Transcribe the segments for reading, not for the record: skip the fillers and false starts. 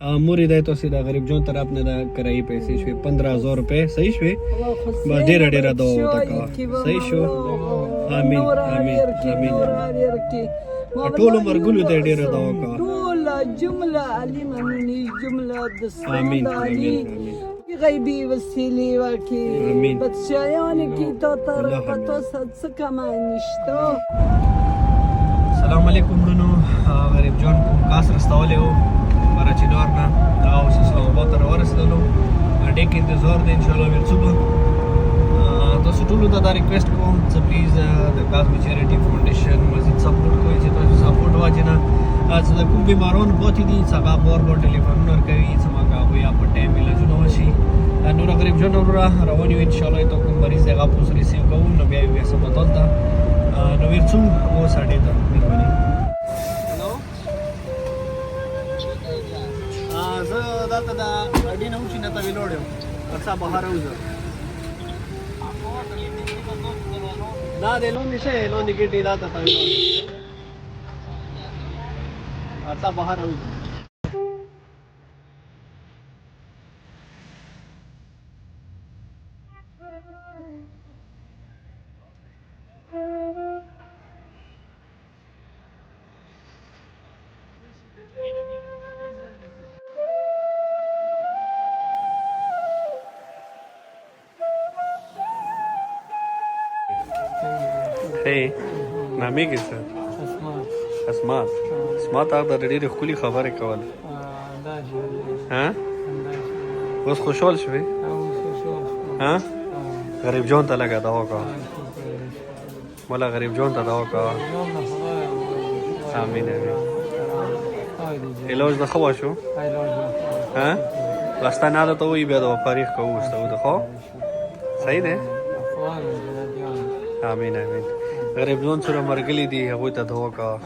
موري دی تاسو د غریب جون طرف نه د کرایي پیسې شوې 15,000 روپۍ صحیح شوې بس ډېره دعا وکړه صحیح شو امين امين امين ټول عمر ګلو ته ډېره دعا وکړه ټول جمله علي منوني جمله د امين علي امين غیبی وسیلې ورکړي امين بادشاهانو کې تا طرفه تاسو څه کمی نشته السلام علیکم ورونو غریب جون کوم کاس رستولی و براچینار نه هغه اوس اسلام آباد ته راورسېدلو ډېر انتظار دی انشاءالله ورځو به تاسو ټولو ته دا ریکویسټ کوم چې پلیز د کاظمي چیریټي فاونډیشن مزید سپورټ کوئ چې تاسو سپورټ واچې نه چې د کوم بیماران پاتې دي چې هغه بار بار ټلیفونونه ورکوي چې موږ هغوی په ټایم علاجونه وشي نور غریب جون وروره روان یو انشاءالله ته کوم مریض دی هغه اوس ریسیو کوو نو بیا یې بیاسم دلته نو ورځو اوس اډې ته مهرباني زه دلته د اډې نه وچې نه ته ویلوړ یم ورڅه بهر وځم دا د لوندې شه لوندې ګېټې دا ته ویلوړ ورڅه بهر وځم Hey, نامې کې څه؟ اسمات اسمات هغه د ډېرې ښکلي خبرې کول ها اوس خوشحال شوې ها غریب جون ته لږه دعا کوه مولا غریب جون ته دعا کوه امین امین علاج د ښه وشو ها راسته نه درته وایي بیا د فارغ کوو ورسته د ښه صحیح دی امین امین غریب جون سره مرګلی دي هغوی ته دعا کوه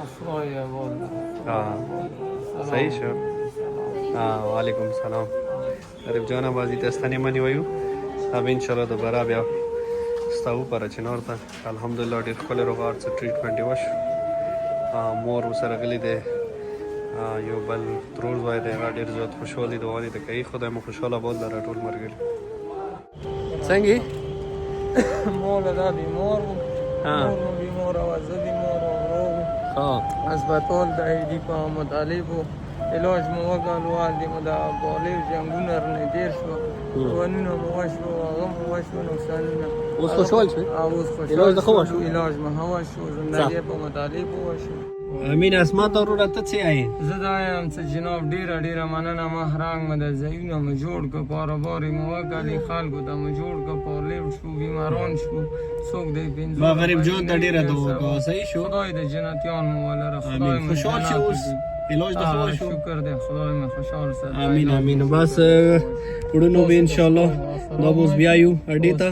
صحیح شو وعلیکم السلام غریب جانه بازی ته ستنېمنې وایو اب انشاءالله دوباره بیا ستا وپاره چنار ته الحمدلله ډېر ښکلی روغه څه ټریټمنټ یې وشو مور ورسره غلی دی یو بل ترور زوی دی هغه ډېر زیات خوشحال دي دعا دې ته کوي خدای مو خوشحاله باد لره ټول ملګري څنګه مور دا بیمار و مور بیمار و زه بیمار و روغ هسپتال د ایډي په مطالب و علاج مو وکړ والدې مو د بالغ جنګونه رانه تېر شوه ونونه مو وشو هغه مو وشو نقصانونه اوس خوشحال شوې اوس خوشحال علاج د ښه وشو علاج مو ښه وشو زندګۍ په مطالب وشو امین اسمات وروره ته څه یې زه دا یم چې جناب ډېره مننه مهرنګ مو د ځایونه مو جوړ کړه کاروبار یې مو وکړې خلکو ته مو جوړ کړه پارلیو شو بیماران شو څوک دی ما غریب جون ته ډېره دعا وکړه صحیح شو خدای د جنتیان مو ولره خدای مو خوشحال شو اوس علاج د ښه وشو شکر دی خدای مو خوشحال ساتي امین امین بس وړونو به انشاءالله دا به اوس بیا یو اډې ته